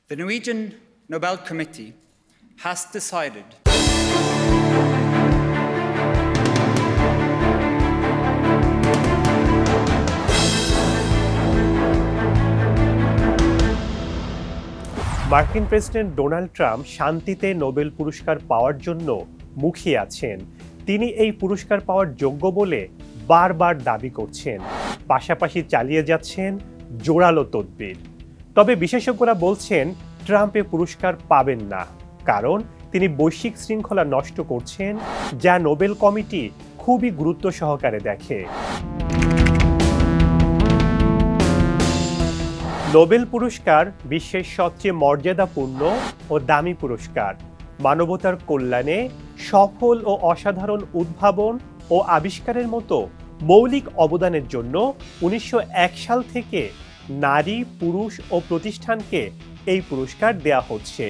The Norwegian Nobel Committee has decided মার্কিন president Donald Trump শান্তিতে Nobel পুরস্কার পাওয়ার জন্য মুখিয়ে আছেন। তিনি এই পুরস্কার পাওয়ার যোগ্য বলে বারবার দাবি করছেন, পাশাপাশি চালিয়ে যাচ্ছেন জোরালো তদবির। তবে বিশেষজ্ঞরা বলছেন ট্রাম্প এ পুরস্কার পাবেন না, কারণ তিনি বৈশ্বিক শৃঙ্খলা নষ্ট করছেন, যা নোবেল কমিটি খুবই গুরুত্ব সহকারে দেখে। নোবেল পুরস্কার বিশ্বের সবচেয়ে মর্যাদাপূর্ণ ও দামি পুরস্কার। মানবতার কল্যাণে সফল ও অসাধারণ উদ্ভাবন ও আবিষ্কারের মতো মৌলিক অবদানের জন্য 1901 সাল থেকে নারী, পুরুষ ও প্রতিষ্ঠানকে এই পুরস্কার দেয়া হচ্ছে।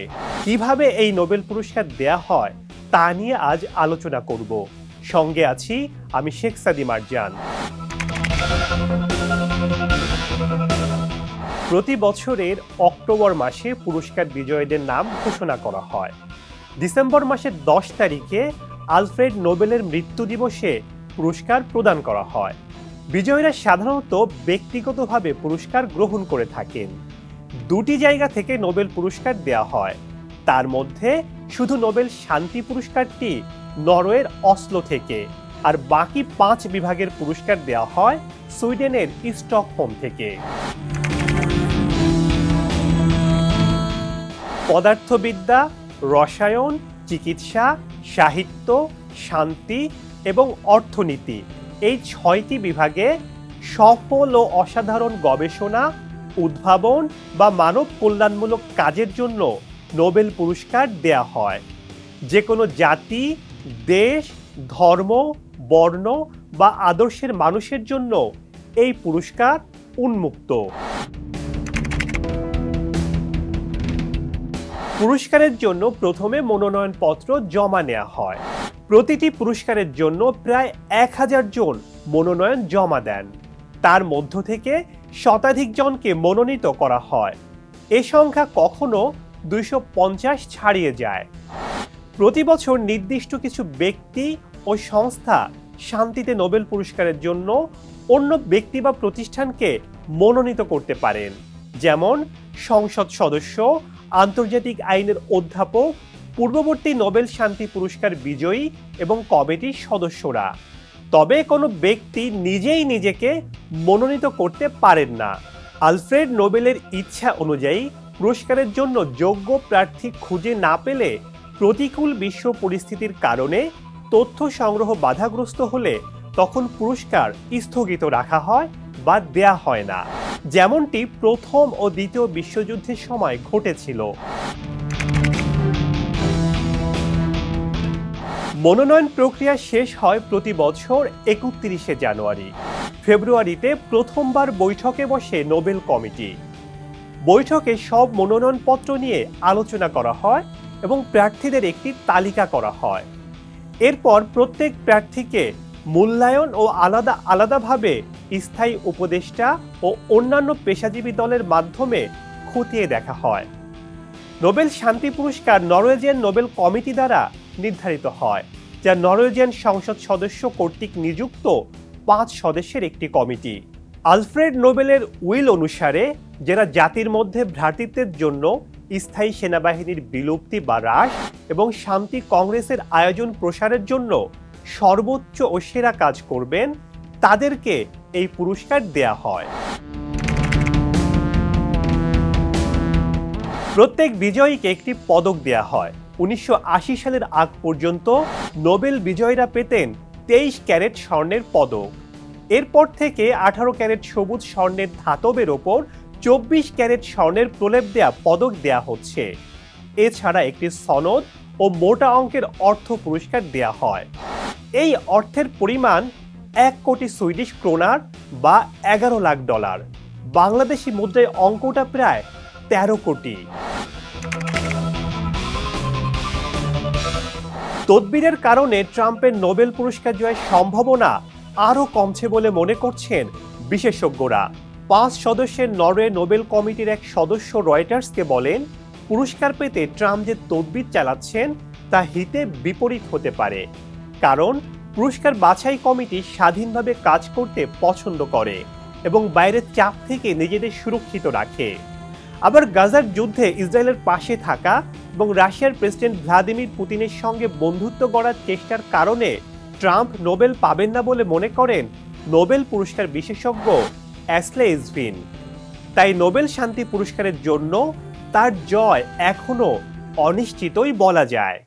কিভাবে এই নোবেল পুরস্কার দেয়া হয় তা নিয়ে আজ আলোচনা করব। সঙ্গে আছি আমি শেখ সাদি মারজান। প্রতি বছরের অক্টোবর মাসে পুরস্কার বিজয়ীদের নাম ঘোষণা করা হয়। ডিসেম্বর মাসের 10 তারিখে আলফ্রেড নোবেলের মৃত্যু দিবসে পুরস্কার প্রদান করা হয়। বিজয়ীরা সাধারণত ব্যক্তিগতভাবে পুরস্কার গ্রহণ করে থাকেন। দুটি জায়গা থেকে নোবেল পুরস্কার দেয়া হয়। তার মধ্যে শুধু নোবেল শান্তি পুরস্কারটি নরওয়ের অসলো থেকে, আর বাকি 5 বিভাগের পুরস্কার দেওয়া হয় সুইডেনের স্টকহোম থেকে। পদার্থবিদ্যা, রসায়ন, চিকিৎসা, সাহিত্য, শান্তি এবং অর্থনীতি, এই 6টি বিভাগে সফল ও অসাধারণ গবেষণা, উদ্ভাবন বা মানব কল্যাণমূলক কাজের জন্য নোবেল পুরস্কার দেয়া হয়। যে কোনো জাতি, দেশ, ধর্ম, বর্ণ বা আদর্শের মানুষের জন্য এই পুরস্কার উন্মুক্ত। পুরস্কারের জন্য প্রথমে মনোনয়নপত্র জমা নেওয়া হয়। প্রতিটি পুরস্কারের জন্য প্রায় 1000 জন মনোনয়ন জমা দেন। তার মধ্য থেকে শতাধিক জনকে মনোনীত করা হয়। এ সংখ্যা কখনো 250 ছাড়িয়ে যায়। প্রতি বছর নির্দিষ্ট কিছু ব্যক্তি ও সংস্থা শান্তিতে নোবেল পুরস্কারের জন্য অন্য ব্যক্তি বা প্রতিষ্ঠানকে মনোনীত করতে পারেন, যেমন সংসদ সদস্য, আন্তর্জাতিক আইনের অধ্যাপক, পূর্ববর্তী নোবেল শান্তি পুরস্কার বিজয়ী এবং কমিটির সদস্যরা। তবে কোনো ব্যক্তি নিজেই নিজেকে মনোনীত করতে পারেন না। আলফ্রেড নোবেলের ইচ্ছা অনুযায়ী পুরস্কারের জন্য যোগ্য প্রার্থী খুঁজে না পেলে, প্রতিকূল বিশ্ব পরিস্থিতির কারণে তথ্য সংগ্রহ বাধাগ্রস্ত হলে তখন পুরস্কার স্থগিত রাখা হয় বা দেয়া হয় না, যেমনটি প্রথম ও দ্বিতীয় বিশ্বযুদ্ধের সময় ঘটেছিল। মনোনয়ন প্রক্রিয়া শেষ হয় প্রতি বছর 31শে জানুয়ারি। ফেব্রুয়ারিতে প্রথমবার বৈঠকে বসে নোবেল কমিটি। বৈঠকে সব মনোনয়নপত্র নিয়ে আলোচনা করা হয় এবং প্রার্থীদের একটি তালিকা করা হয়। এরপর প্রত্যেক প্রার্থীকে মূল্যায়ন ও আলাদা আলাদাভাবে স্থায়ী উপদেষ্টা ও অন্যান্য পেশাজীবী দলের মাধ্যমে খতিয়ে দেখা হয়। নোবেল শান্তি পুরস্কার নরওয়েজিয়ান নোবেল কমিটি দ্বারা নির্ধারিত হয়, যা নরওয়েজিয়ান সংসদ সদস্য কর্তৃক নিযুক্ত 5 সদস্যের একটি কমিটি। আলফ্রেড নোবেলের উইল অনুসারে যারা জাতির মধ্যে ভ্রাতৃত্বের জন্য, স্থায়ী সেনাবাহিনীর বিলুপ্তি বা হ্রাস এবং শান্তি কংগ্রেসের আয়োজন প্রসারের জন্য সর্বোচ্চ ও সেরা কাজ করবেন, তাদেরকে এই পুরস্কার দেয়া হয়। প্রত্যেক বিজয়ীকে একটি পদক দেয়া হয়। 1980 সালের আগ পর্যন্ত নোবেল বিজয়ীরা পেতেন 23 ক্যারেট স্বর্ণের পদক। এরপর থেকে 18 ক্যারেট সবুজ স্বর্ণের ধাতবের ওপর 24 ক্যারেট স্বর্ণের প্রলেপ দেয়া পদক দেয়া হচ্ছে। এছাড়া একটি সনদ ও মোটা অঙ্কের অর্থ পুরস্কার দেয়া হয়। এই অর্থের পরিমাণ 1 কোটি সুইডিশ ক্রোনার বা $11 লাখ। বাংলাদেশি মুদ্রায় অঙ্কটা প্রায় 13 কোটি। তদবিরের কারণে ট্রাম্পের নোবেল পুরস্কার জয়ের সম্ভাবনা আরও কমছে বলে মনে করছেন বিশেষজ্ঞরা। 5 সদস্যের নরওয়ে নোবেল কমিটির এক সদস্য রয়টার্সকে বলেন, পুরস্কার পেতে ট্রাম্প যে তদবির চালাচ্ছেন তা হিতে বিপরীত হতে পারে, কারণ পুরস্কার বাছাই কমিটি স্বাধীনভাবে কাজ করতে পছন্দ করে এবং বাইরের চাপ থেকে নিজেদের সুরক্ষিত রাখে। আবার গাজার যুদ্ধে ইসরায়েলের পাশে থাকা এবং রাশিয়ার প্রেসিডেন্ট ভ্লাদিমির পুতিনের সঙ্গে বন্ধুত্ব গড়ার চেষ্টার কারণে ট্রাম্প নোবেল পাবেন না বলে মনে করেন নোবেল পুরস্কার বিশেষজ্ঞ অ্যাশলে ইসভিন। তাই নোবেল শান্তি পুরস্কারের জন্য তার জয় এখনো অনিশ্চিতই বলা যায়।